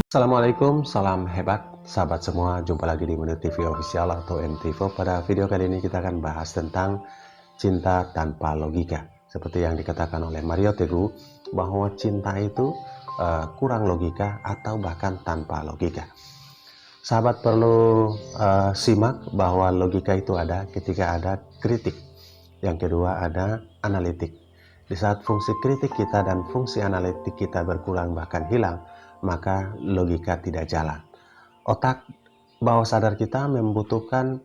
Assalamualaikum, salam hebat sahabat semua. Jumpa lagi di Menu TV Official atau MTV. Pada video kali ini kita akan bahas tentang cinta tanpa logika. Seperti yang dikatakan oleh Mario Teguh bahwa cinta itu kurang logika atau bahkan tanpa logika. Sahabat perlu simak bahwa logika itu ada ketika ada kritik. Yang kedua ada analitik. Di saat fungsi kritik kita dan fungsi analitik kita berkurang bahkan hilang, maka logika tidak jalan. Otak bawah sadar kita membutuhkan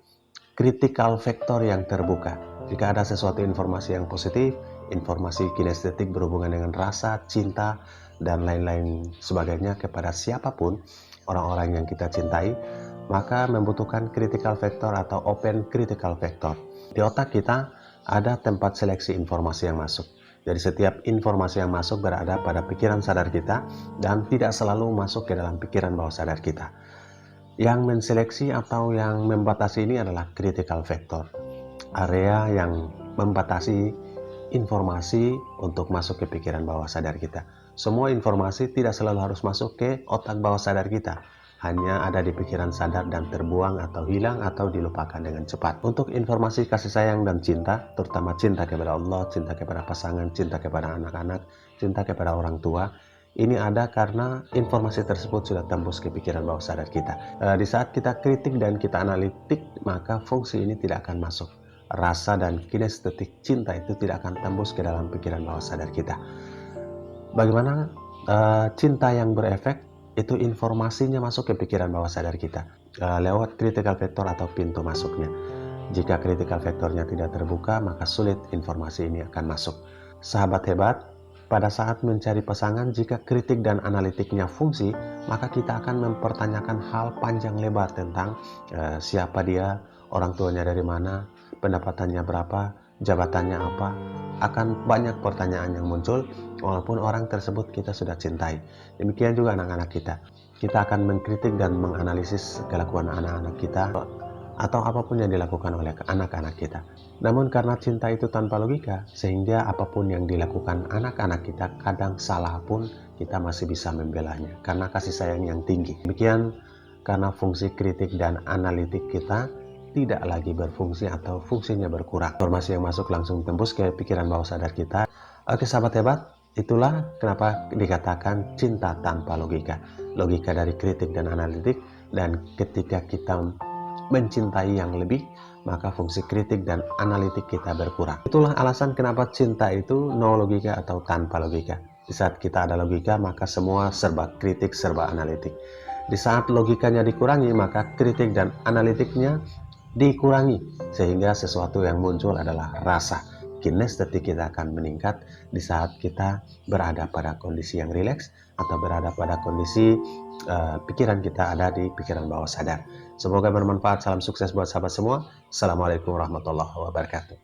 critical factor yang terbuka. Jika ada sesuatu informasi yang positif, informasi kinestetik berhubungan dengan rasa, cinta, dan lain-lain sebagainya kepada siapapun, orang-orang yang kita cintai, maka membutuhkan critical factor atau open critical factor. Di otak kita ada tempat seleksi informasi yang masuk. Jadi setiap informasi yang masuk berada pada pikiran sadar kita dan tidak selalu masuk ke dalam pikiran bawah sadar kita. Yang menseleksi atau yang membatasi ini adalah critical factor. Area yang membatasi informasi untuk masuk ke pikiran bawah sadar kita. Semua informasi tidak selalu harus masuk ke otak bawah sadar kita. Hanya ada di pikiran sadar dan terbuang atau hilang atau dilupakan dengan cepat. Untuk informasi kasih sayang dan cinta, terutama cinta kepada Allah, cinta kepada pasangan, cinta kepada anak-anak, cinta kepada orang tua, ini ada karena informasi tersebut sudah tembus ke pikiran bawah sadar kita. Di saat kita kritik dan kita analitik, maka fungsi ini tidak akan masuk. Rasa dan kinestetik cinta itu tidak akan tembus ke dalam pikiran bawah sadar kita. Bagaimana cinta yang berefek? Itu informasinya masuk ke pikiran bawah sadar kita lewat critical factor atau pintu masuknya. Jika critical factornya tidak terbuka, maka sulit informasi ini akan masuk. Sahabat hebat, pada saat mencari pasangan, jika kritik dan analitiknya fungsi, maka kita akan mempertanyakan hal panjang lebar tentang siapa dia, orang tuanya dari mana, pendapatannya berapa, jabatannya apa. Akan banyak pertanyaan yang muncul walaupun orang tersebut kita sudah cintai. Demikian juga anak-anak kita. Kita akan mengkritik dan menganalisis kelakuan anak-anak kita atau apapun yang dilakukan oleh anak-anak kita. Namun karena cinta itu tanpa logika, sehingga apapun yang dilakukan anak-anak kita kadang salah pun kita masih bisa membelanya karena kasih sayang yang tinggi. Demikian karena fungsi kritik dan analitik kita tidak lagi berfungsi atau fungsinya berkurang. Informasi yang masuk langsung tembus ke pikiran bawah sadar kita. Oke sahabat hebat, itulah kenapa dikatakan cinta tanpa logika. Logika dari kritik dan analitik, dan ketika kita mencintai yang lebih, maka fungsi kritik dan analitik kita berkurang. Itulah alasan kenapa cinta itu no logika atau tanpa logika. Di saat kita ada logika, maka semua serba kritik, serba analitik. Di saat logikanya dikurangi, maka kritik dan analitiknya dikurangi, sehingga sesuatu yang muncul adalah rasa. Kinestetik kita akan meningkat di saat kita berada pada kondisi yang rileks atau berada pada kondisi pikiran kita ada di pikiran bawah sadar. Semoga bermanfaat. Salam sukses buat sahabat semua. Assalamualaikum warahmatullahi wabarakatuh.